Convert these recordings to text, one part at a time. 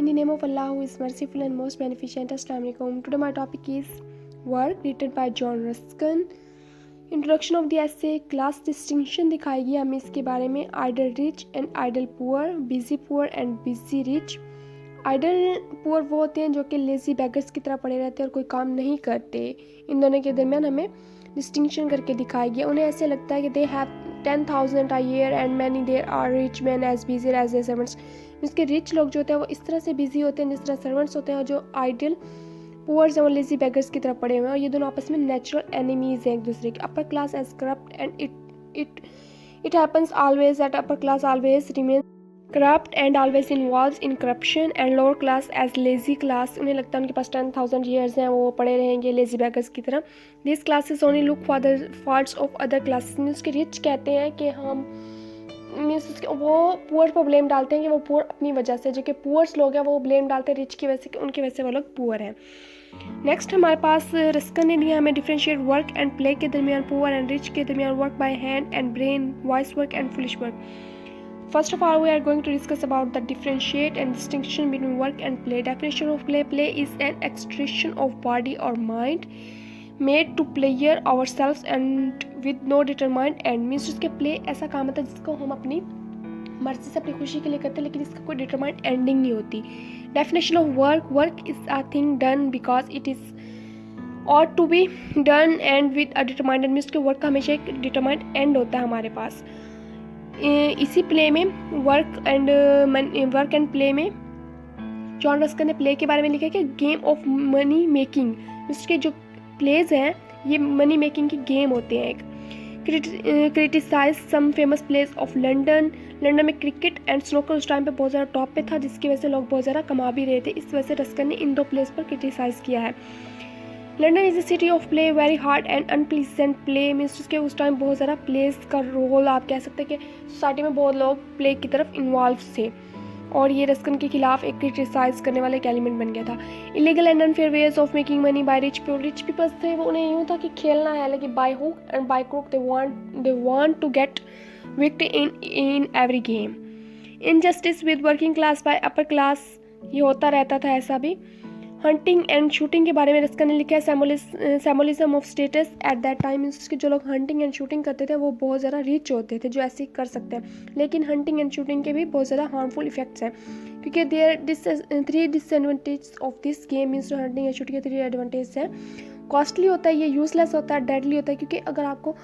In the name of Allah who is merciful and most beneficent. Assalamu alaikum. Today my topic is work written by John Ruskin. Introduction of the essay class distinction दिखाएगी हमें इसके बारे में. Idle rich and idle poor, busy poor and busy rich. Idle poor वो होते हैं जो कि लेजी बैगर्स की तरह पड़े रहते हैं और कोई काम नहीं करते. इन दोनों के दरमियान हमें डिस्टिंक्शन करके दिखाएगी. उन्हें ऐसे लगता है कि they have 10,000 a year and many there are rich men as busy as their servants. इसके रिच लोग जो होते हैं वो इस तरह से बिजी होते हैं जिस तरह सर्वेंट्स होते हैं, और जो आइडल पुअर्स हैं वो लेजी बेगर्स की तरफ पड़े हुए हैं, और ये दोनों आपस में नेचुरल एनिमीज हैं एक दूसरे के. Upper class as corrupt and it happens always that upper class always remain corrupt and always involves in corruption, and lower class as lazy class. उन्हें लगता है उनके पास 10,000 ईयर्स हैं, वो पड़े रहेंगे लेजी बेगर्स की तरह. This classes only look for the faults of other classes. उसके रिच कहते हैं कि हम वो पुअर पर ब्लेम डालते हैं कि वो पुअर अपनी वजह से, जो कि पुअर्स लोग हैं वो ब्लेम डालते हैं रिच की वजह से कि उनकी वजह से वो लोग पुअर हैं. नेक्स्ट हमारे पास रस्किन ने दिया हमें डिफरेंशिएट वर्क एंड प्ले के दरमियान, पुअर एंड रिच के दरमियान, work by hand and brain, voice work and foolish work. First of all, we are going to discuss about the differentiate and distinction between work and play. Definition of play. Play is an exertion of body or mind made to pleasure ourselves and with no determined end. Means उसके play ऐसा काम होता है जिसको हम अपनी मर्जी से अपनी खुशी के लिए करते हैं, लेकिन इसका कोई determined ending नहीं होती. Definition of work. Work is a thing done because it is ought to be done and with a determined end. Means उसके work का हमेशा एक determined end होता है हमारे पास. इसी प्ले में वर्क एंड प्ले में जॉन रस्किन ने प्ले के बारे में लिखा है कि गेम ऑफ मनी मेकिंग. इसके जो प्लेज हैं ये मनी मेकिंग की गेम होते हैं. एक criticise some famous place of London. London में क्रिकेट एंड स्नूकर उस टाइम पे बहुत ज़्यादा टॉप पे था, जिसकी वजह से लोग बहुत ज़्यादा कमा भी रहे थे. इस वजह से रस्किन ने इन दो प्लेस पर क्रिटिसाइज किया है. London is a city of play, very hard and unpleasant play. Means उसके उस टाइम बहुत ज़्यादा प्लेस का रोल आप कह सकते हैं कि सोसाइटी में बहुत लोग प्ले की तरफ इन्वॉल्व थे, और ये रस्किन के खिलाफ एक क्रिटिसाइज करने वाला एक एलिमेंट बन गया था. Illegal and unfair ways of making money by rich people. Rich peoples थे वो, उन्हें यूँ था कि खेलना है, लेकिन by hook and by crook they want to get victory in every game. Injustice with working class by upper class, ये होता रहता था ऐसा भी. हंटिंग एंड शूटिंग के बारे में रस्किन ने लिखा है. Symbolism of status at that time. इसके जो लोग हंटिंग एंड शूटिंग करते थे वो बहुत ज़्यादा रिच होते थे जो ऐसे कर सकते हैं, लेकिन हंटिंग एंड शूटिंग के भी बहुत ज़्यादा हार्मफुल इफेक्ट्स हैं, क्योंकि there 3 disadvantage of this game. Means hunting and shooting के 3 एडवांटेज हैं. कॉस्टली होता है, ये यूजलेस होता है, डेडली होता है, क्योंकि अगर आपको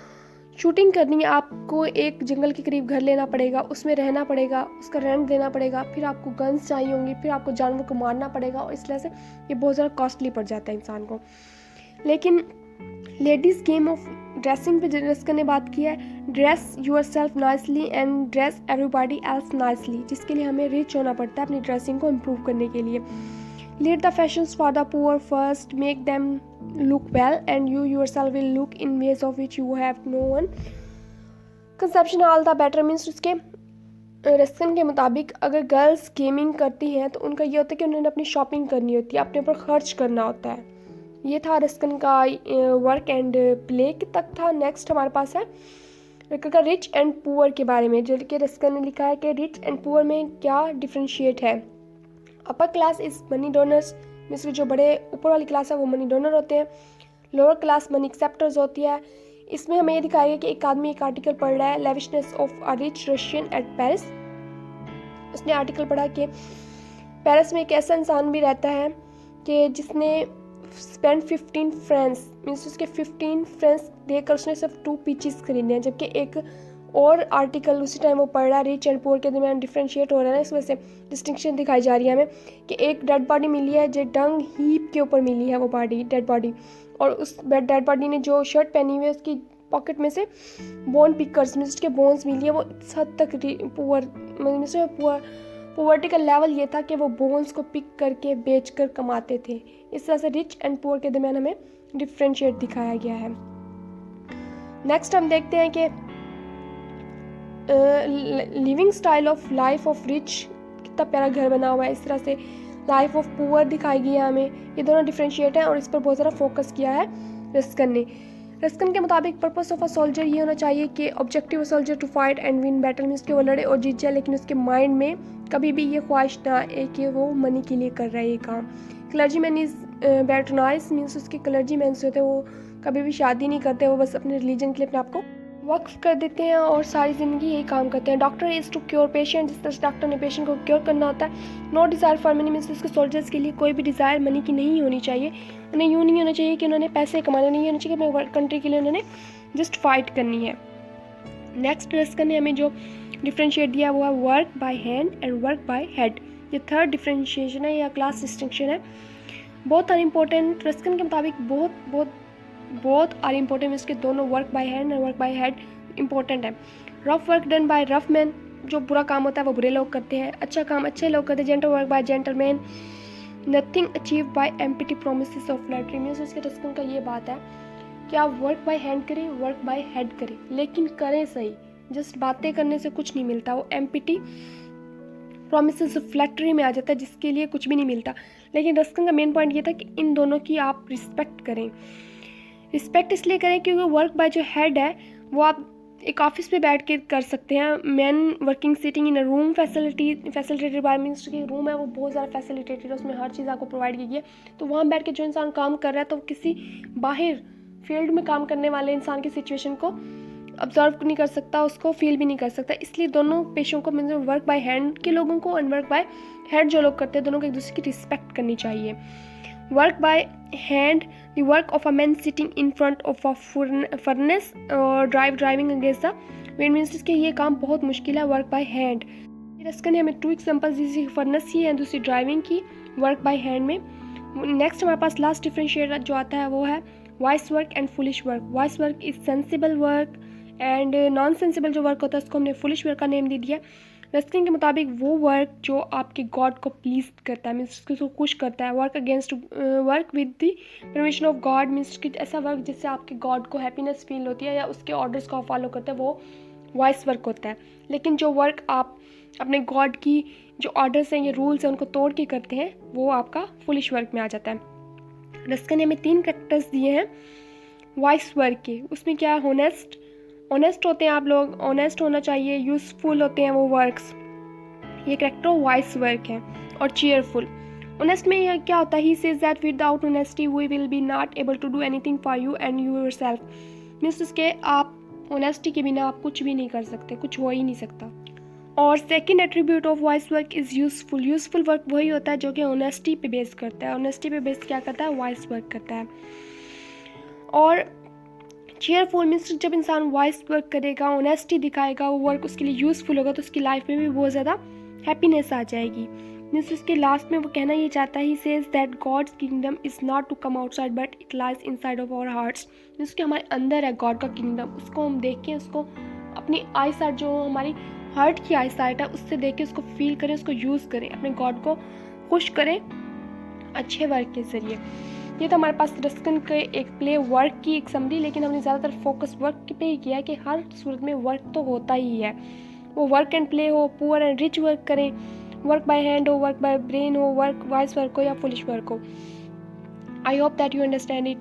शूटिंग करनी है आपको एक जंगल के करीब घर लेना पड़ेगा, उसमें रहना पड़ेगा, उसका रेंट देना पड़ेगा, फिर आपको गन्स चाहिए होंगी, फिर आपको जानवर को मारना पड़ेगा, और इसलिए से ये बहुत ज़्यादा कॉस्टली पड़ जाता है इंसान को. लेकिन लेडीज़ गेम ऑफ ड्रेसिंग पे रस्किन ने बात की है. Dress yourself nicely and dress everybody else nicely, जिसके लिए हमें रिच होना पड़ता है अपनी ड्रेसिंग को इम्प्रूव करने के लिए. Lead the fashions for the poor first, make them look well, and you yourself will look in ways of which you have no one conception all the better. Means उसके Ruskin के मुताबिक अगर girls gaming करती हैं तो उनका ये होता है कि उन्होंने अपनी शॉपिंग करनी होती है, अपने ऊपर खर्च करना होता है. ये था रस्किन का वर्क एंड प्ले तक था. नेक्स्ट हमारे पास है रस्किन का रिच एंड पुअर के बारे में, जो कि रस्किन ने लिखा है कि रिच एंड पुअर में क्या डिफ्रेंशिएट है. Upper class is money donors. Means जो बड़े ऊपर वाली क्लास है वो मनी डोनर होते हैं. लोअर क्लास मनी एक्सेप्टर्स होती है. इसमें हमें ये दिखाया गया कि एक आदमी एक आर्टिकल पढ़ रहा है, lavishness of a rich Russian at Paris. उसने आर्टिकल पढ़ा कि पेरिस में एक ऐसा इंसान भी रहता है कि जिसने स्पेंड 15 फ्रेंड्स. मीन्स उसके 15 फ्रेंड्स देकर उसने सिर्फ 2 पीचेस खरीदने हैं, जबकि एक और आर्टिकल उसी टाइम वो पढ़ रहा है रिच एंड पुअर के दरमियान डिफरेंशिएट हो रहा है ना. इस वजह से डिस्टिंक्शन दिखाई जा रही है हमें कि एक डेड बॉडी मिली है जो डंग हीप के ऊपर मिली है, वो बॉडी डेड बॉडी, और उस डेड बॉडी ने जो शर्ट पहनी हुई है उसकी पॉकेट में से बोन पिकर्स मीन्स उसके बोन्स मिली है. वो इस हद तक पुअर्टी का लेवल ये था कि वो बोन्स को पिक करके बेच कर कमाते थे. इस तरह से रिच एंड पुअर के दरमियान हमें डिफरेंशिएट दिखाया गया है. नेक्स्ट हम देखते हैं कि living style of life of rich, कितना प्यारा घर बना हुआ है. इस तरह से लाइफ ऑफ पुअर दिखाई गई है हमें. ये दोनों डिफरेंशिएट हैं और इस पर बहुत ज़्यादा फोकस किया है रस्किन ने. रस्किन के मुताबिक पर्पस ऑफ अ सोल्जर ये होना चाहिए कि objective soldier to fight and win battle means कि वो लड़े और जीत जाए, लेकिन उसके माइंड में कभी भी ये ख्वाहिश ना आए कि वो मनी के लिए कर रहा है ये काम। क्लर्जी मैन इज़ बैटरनाइज मीन्स उसके क्लर्जी मैन होते हैं वो कभी भी शादी नहीं करते, वो बस अपने रिलीजन के लिए अपने आप को वक्फ कर देते हैं और सारी ज़िंदगी यही काम करते हैं। Doctor is to cure patient, जिस तरह से डॉक्टर ने पेशेंट को क्योर करना होता है। No desire for money means उसके सोल्जर्स के लिए कोई भी डिज़ायर मनी की नहीं होनी चाहिए। उन्हें यूँ नहीं होना चाहिए कि उन्होंने पैसे कमाने, नहीं होना चाहिए कि अपने कंट्री के लिए उन्होंने जस्ट फाइट करनी है। नेक्स्ट रस्किन ने हमें जो डिफ्रेंशिएट दिया वो है work by hand and work by head. ये थर्ड डिफ्रेंशिएशन है या क्लास डिस्टिंक्शन है। बहुत आर इम्पोर्टेंट, रस्किन के मुताबिक बहुत आर इम्पोर्टेंट, इसके दोनों वर्क बाय हैंड और वर्क बाय हेड इंपॉर्टेंट है। Rough work done by rough man, जो बुरा काम होता है वो बुरे लोग करते हैं, अच्छा काम अच्छे लोग करते हैं। Gentle work by gentleman, nothing achieve by empty promises of flattery means इसके रस्किन का ये बात है कि आप वर्क बाय हैंड करें, वर्क बाय हेड करें, लेकिन करें सही। जस्ट बातें करने से कुछ नहीं मिलता, वो एम्प्टी प्रोमिसेस ऑफ फ्लैटरी में आ जाता है जिसके लिए कुछ भी नहीं मिलता। लेकिन रस्किन का मेन पॉइंट ये था कि इन दोनों की आप रिस्पेक्ट करें। रिस्पेक्ट इसलिए करें क्योंकि वर्क बाय जो हेड है वो आप एक ऑफिस पे बैठ के कर सकते हैं। Man working sitting in a room facilitated bye means कि रूम है वो बहुत ज़्यादा फैसिलिटेटेड है, उसमें हर चीज़ आपको प्रोवाइड की गई है। तो वहाँ बैठ के जो इंसान काम कर रहा है तो किसी बाहर फील्ड में काम करने वाले इंसान की सिचुएशन को ऑब्जर्व नहीं कर सकता, उसको फील भी नहीं कर सकता। इसलिए दोनों पेशों को मीन्स वर्क बाय हैंड के लोगों को और वर्क बाय हेड जो लोग करते हैं दोनों को एक दूसरे की रिस्पेक्ट करनी चाहिए। Work by hand, the work of a man sitting in front of a furnace और driving against the wind means कि ये काम बहुत मुश्किल है वर्क बाय हैंड। रस्किन ने हमें 2 एग्जांपल्स दी, फर्नेस की है दूसरी ड्राइविंग की वर्क बाय हैंड में। नेक्स्ट हमारे पास लास्ट डिफरेंशिएट जो आता है वो है vice work and foolish work. Vice work is sensible work and non sensible जो वर्क होता है उसको हमने फुलिश वर्क का नेम दे दिया। रस्किन के मुताबिक वो वर्क जो आपके गॉड को प्लीज करता है मीन्स उसको खुश करता है। Work against work with the permission of God means कि ऐसा वर्क जिससे आपके गॉड को हैप्पीनेस फील होती है या उसके ऑर्डर्स को फॉलो करते हैं वो वाइस वर्क होता है। लेकिन जो वर्क आप अपने गॉड की जो ऑर्डर्स हैं या रूल्स हैं उनको तोड़ के करते हैं वो आपका फुलिश वर्क में आ जाता है। रस्किन ने हमें 3 कैरेक्टर्स दिए हैं वाइस वर्क के। उसमें क्या है, ऑनेस्ट होते हैं आप लोग, ऑनेस्ट होना चाहिए, यूजफुल होते हैं वो वर्क्स, ये कैरेक्टर वाइस वर्क है। और चीयरफुल, ऑनेस्ट में यह क्या होता है, he says that without honesty we will be not able to do anything for you and yourself means उसके आप ऑनेस्टी के बिना आप कुछ भी नहीं कर सकते, कुछ हो ही नहीं सकता। और second attribute of vice work is useful. Useful work वही होता है जो कि ऑनेस्टी पे बेस करता है। ऑनेस्टी पे बेस क्या करता है, वाइस वर्क करता है। और चीयरफुल मीन्स जब इंसान वाइस वर्क करेगा, ऑनेस्टी दिखाएगा, वो वर्क उसके लिए यूज़फुल होगा तो उसकी लाइफ में भी बहुत ज़्यादा हैप्पीनेस आ जाएगी। मीन्स उसके लास्ट में वो कहना ये चाहता है, he says that God's kingdom is not to come outside but it lies inside of our hearts. Means कि हमारे अंदर है गॉड का किंगडम, उसको हम देखें, उसको अपनी आई साइट जो हमारी हार्ट की आई साइट है उससे देख के उसको फील करें, उसको यूज़ करें, अपने गॉड को खुश करें अच्छे वर्क के ज़रिए। ये तो हमारे पास रस्किन के एक प्ले वर्क की एक समरी, लेकिन हमने ज़्यादातर फोकस वर्क पे ही किया है कि हर सूरत में वर्क तो होता ही है, वो वर्क एंड प्ले हो, पुअर एंड रिच वर्क करें, वर्क बाय हैंड हो, वर्क बाय ब्रेन हो, वर्क वाइस वर्क हो या फुलिश वर्क हो। I hope that you understand it.